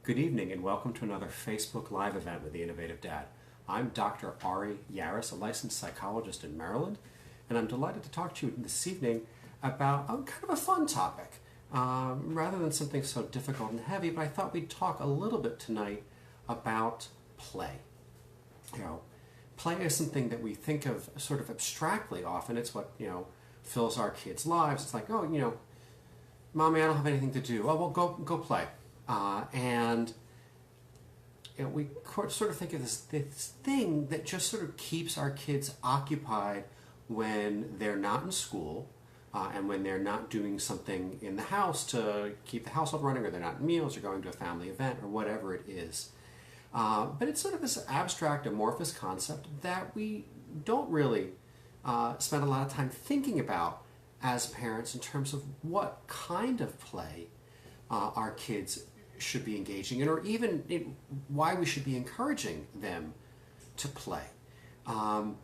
Good evening and welcome to another Facebook Live event with The Innovative Dad. I'm Dr. Ari Yaris, a licensed psychologist in Maryland, and I'm delighted to talk to you this evening about kind of a fun topic. Rather than something so difficult and heavy, but I thought we'd talk a little bit tonight about play. Play is something that we think of sort of abstractly often. It's what, fills our kids' lives. It's like, Mommy, I don't have anything to do. Oh, well, go play. We sort of think of this thing that just sort of keeps our kids occupied when they're not in school and when they're not doing something in the house to keep the household running, or they're not in meals or going to a family event or whatever it is. But it's sort of this abstract, amorphous concept that we don't really spend a lot of time thinking about as parents in terms of what kind of play our kids should be engaging in, or even why we should be encouraging them to play. And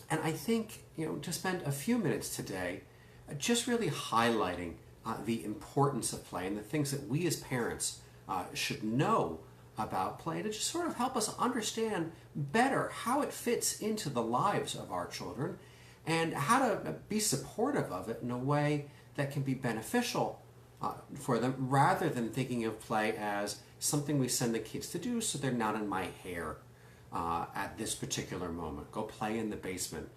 I think, to spend a few minutes today just really highlighting the importance of play and the things that we as parents should know about play to just sort of help us understand better how it fits into the lives of our children and how to be supportive of it in a way that can be beneficial for them, rather than thinking of play as something we send the kids to do so they're not in my hair at this particular moment. Go play in the basement.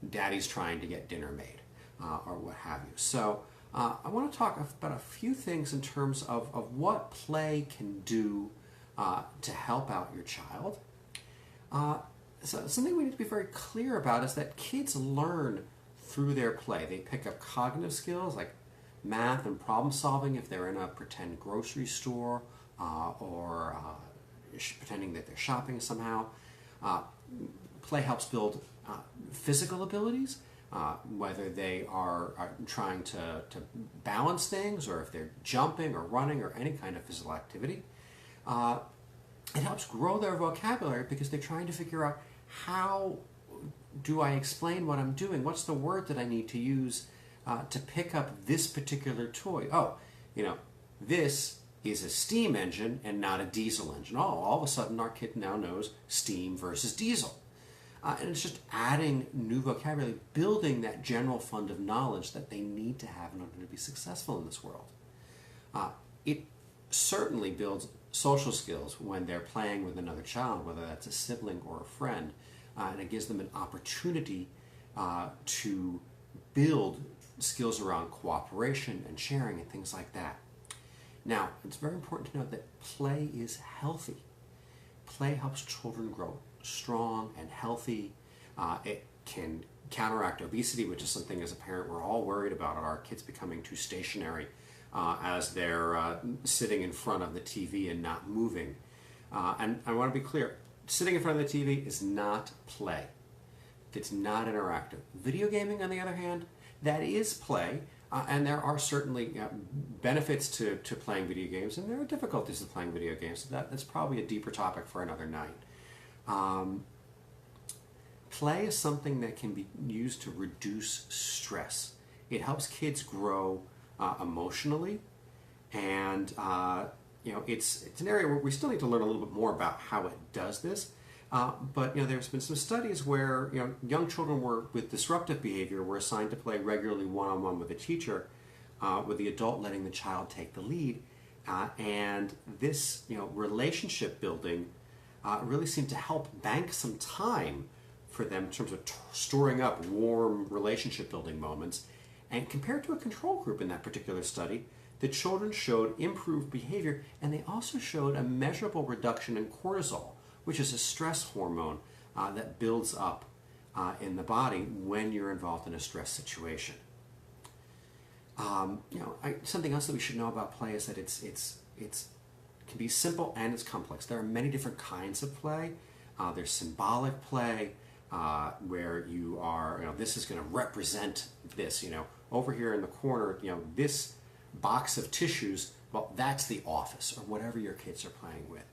Daddy's trying to get dinner made, or what have you. So I want to talk about a few things in terms of what play can do to help out your child. So something we need to be very clear about is that kids learn through their play. They pick up cognitive skills like math and problem solving if they're in a pretend grocery store or pretending that they're shopping somehow. Play helps build physical abilities, whether they are trying to balance things or if they're jumping or running or any kind of physical activity. It helps grow their vocabulary because they're trying to figure out, how do I explain what I'm doing? What's the word that I need to use to pick up this particular toy? This is a steam engine and not a diesel engine. All of a sudden our kid now knows steam versus diesel. And it's just adding new vocabulary, building that general fund of knowledge that they need to have in order to be successful in this world. It certainly builds social skills when they're playing with another child, whether that's a sibling or a friend, and it gives them an opportunity to build skills around cooperation and sharing and things like that. Now, it's very important to note that play is healthy. Play helps children grow strong and healthy. It can counteract obesity, which is something as a parent we're all worried about, our kids becoming too stationary as they're sitting in front of the TV and not moving. And I want to be clear, sitting in front of the TV is not play. It's not interactive. Video gaming, on the other hand, that is play, and there are certainly benefits to playing video games, and there are difficulties to playing video games. So that's probably a deeper topic for another night. Play is something that can be used to reduce stress. It helps kids grow emotionally, and it's an area where we still need to learn a little bit more about how it does this. But there's been some studies where young children with disruptive behavior were assigned to play regularly one-on-one with a teacher, with the adult letting the child take the lead, and this relationship building really seemed to help bank some time for them in terms of storing up warm relationship building moments. And compared to a control group in that particular study, the children showed improved behavior, and they also showed a measurable reduction in cortisol, which is a stress hormone that builds up in the body when you're involved in a stress situation. Something else that we should know about play is that it can be simple and it's complex. There are many different kinds of play. There's symbolic play, where you are, this is going to represent this. Over here in the corner, this box of tissues, well, that's the office, or whatever your kids are playing with.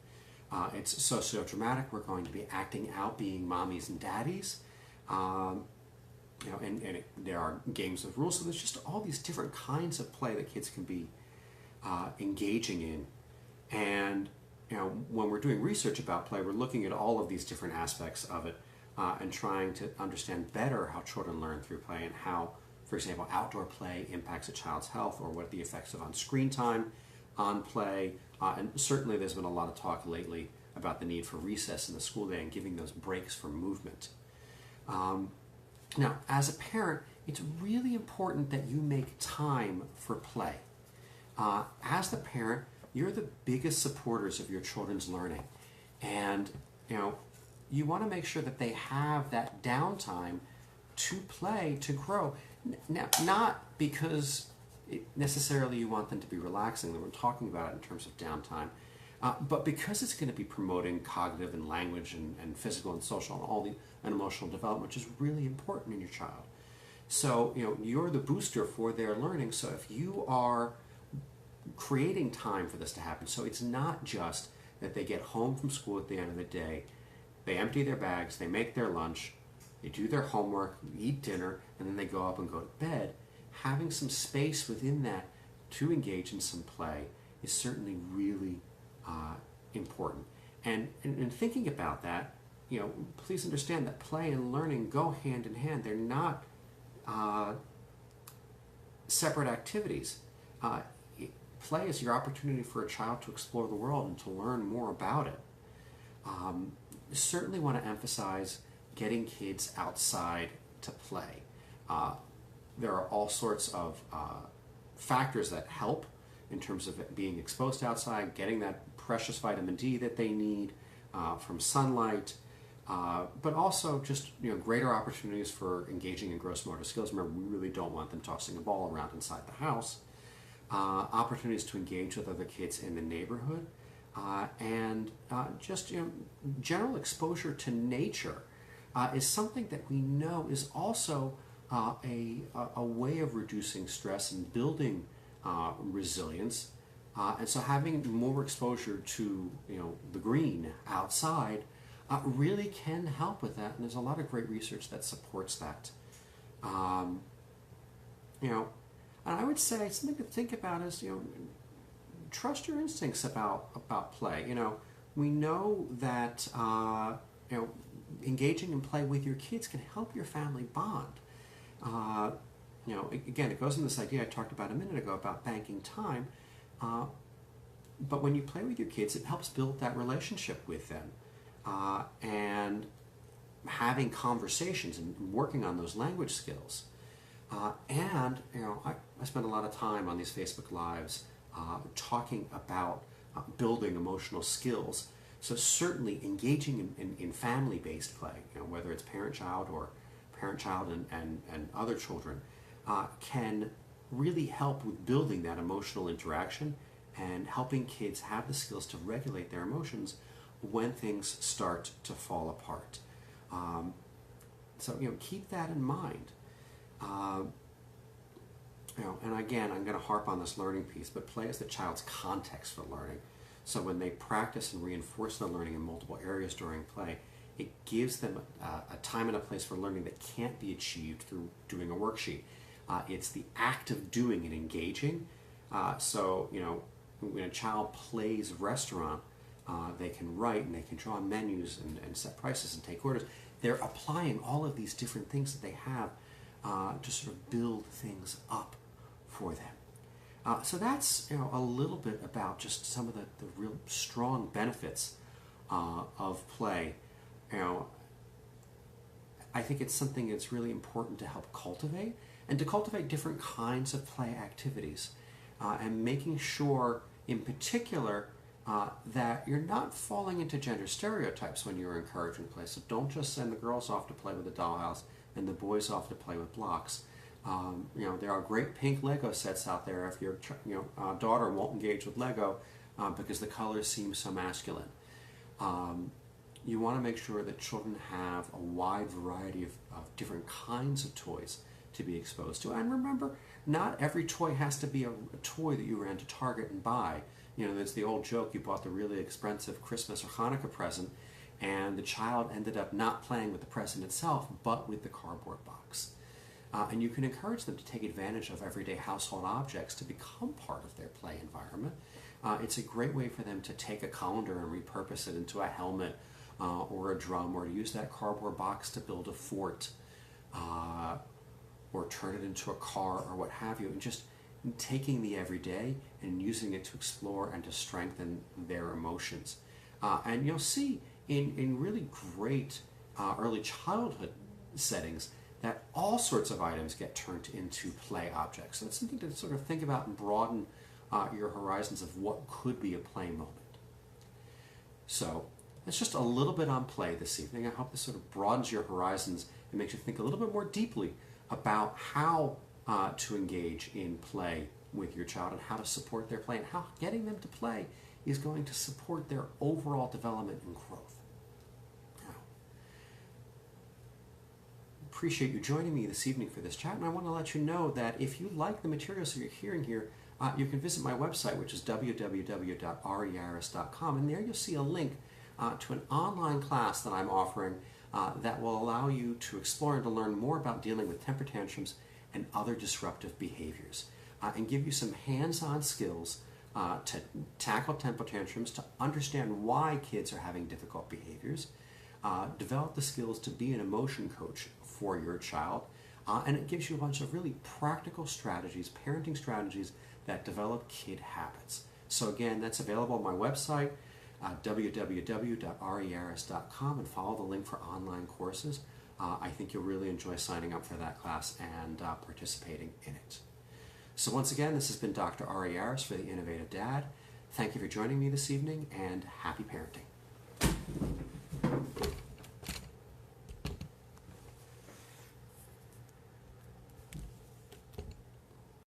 It's socio-dramatic. We're going to be acting out being mommies and daddies. And there are games of rules. So there's just all these different kinds of play that kids can be engaging in. And when we're doing research about play, we're looking at all of these different aspects of it and trying to understand better how children learn through play and how, for example, outdoor play impacts a child's health, or what the effects of on-screen time on play. And certainly there's been a lot of talk lately about the need for recess in the school day and giving those breaks for movement. Now, as a parent, it's really important that you make time for play. As the parent, you're the biggest supporters of your children's learning. And, you want to make sure that they have that downtime to play, to grow. Now, not because necessarily you want them to be relaxing, that we're talking about it in terms of downtime, but because it's going to be promoting cognitive and language and physical and social and emotional development, which is really important in your child. So, you're the booster for their learning. So if you are creating time for this to happen, so it's not just that they get home from school at the end of the day, they empty their bags, they make their lunch, they do their homework, eat dinner, and then they go up and go to bed. Having some space within that to engage in some play is certainly really important. And thinking about that, please understand that play and learning go hand in hand. They're not separate activities. Play is your opportunity for a child to explore the world and to learn more about it. Certainly want to emphasize getting kids outside to play. There are all sorts of factors that help in terms of being exposed outside, getting that precious vitamin D that they need from sunlight, but also just greater opportunities for engaging in gross motor skills. Remember, we really don't want them tossing a ball around inside the house. Opportunities to engage with other kids in the neighborhood, and just general exposure to nature is something that we know is also a way of reducing stress and building resilience. And so having more exposure to the green outside really can help with that. And there's a lot of great research that supports that. And I would say something to think about is trust your instincts about play. We know that engaging in play with your kids can help your family bond. Again, it goes in this idea I talked about a minute ago about banking time. But when you play with your kids, it helps build that relationship with them, and having conversations and working on those language skills. I spend a lot of time on these Facebook Lives talking about building emotional skills. So certainly engaging in family-based play, whether it's parent-child or parent-child and other children, can really help with building that emotional interaction and helping kids have the skills to regulate their emotions when things start to fall apart. So keep that in mind. And again, I'm going to harp on this learning piece, but play is the child's context for learning. So when they practice and reinforce their learning in multiple areas during play, it gives them a time and a place for learning that can't be achieved through doing a worksheet. It's the act of doing and engaging. So when a child plays restaurant, they can write and they can draw menus and set prices and take orders. They're applying all of these different things that they have to sort of build things up for them. So that's a little bit about just some of the real strong benefits of play. I think it's something that's really important to help cultivate, and to cultivate different kinds of play activities, and making sure in particular that you're not falling into gender stereotypes when you're encouraging play. So don't just send the girls off to play with the dollhouse and the boys off to play with blocks. There are great pink Lego sets out there if your daughter won't engage with Lego because the colors seem so masculine. You want to make sure that children have a wide variety of different kinds of toys to be exposed to. And remember, not every toy has to be a toy that you ran to Target and buy. There's the old joke, you bought the really expensive Christmas or Hanukkah present, and the child ended up not playing with the present itself, but with the cardboard box. And you can encourage them to take advantage of everyday household objects to become part of their play environment. It's a great way for them to take a colander and repurpose it into a helmet or a drum, or to use that cardboard box to build a fort, or turn it into a car or what have you, and just taking the everyday and using it to explore and to strengthen their emotions. And you'll see in really great early childhood settings that all sorts of items get turned into play objects. So it's something to sort of think about and broaden your horizons of what could be a play moment. So that's just a little bit on play this evening. I hope this sort of broadens your horizons and makes you think a little bit more deeply about how to engage in play with your child and how to support their play, and how getting them to play is going to support their overall development and growth. Now, appreciate you joining me this evening for this chat, and I want to let you know that if you like the materials that you're hearing here, you can visit my website, which is www.ariaris.com, and there you'll see a link to an online class that I'm offering that will allow you to explore and to learn more about dealing with temper tantrums and other disruptive behaviors, and give you some hands-on skills to tackle temper tantrums, to understand why kids are having difficult behaviors, develop the skills to be an emotion coach for your child, and it gives you a bunch of really practical strategies, parenting strategies that develop kid habits. So again, that's available on my website, www.ariaris.com, and follow the link for online courses. I think you'll really enjoy signing up for that class and participating in it. So once again, this has been Dr. Ari Aris for The Innovative Dad. Thank you for joining me this evening, and happy parenting.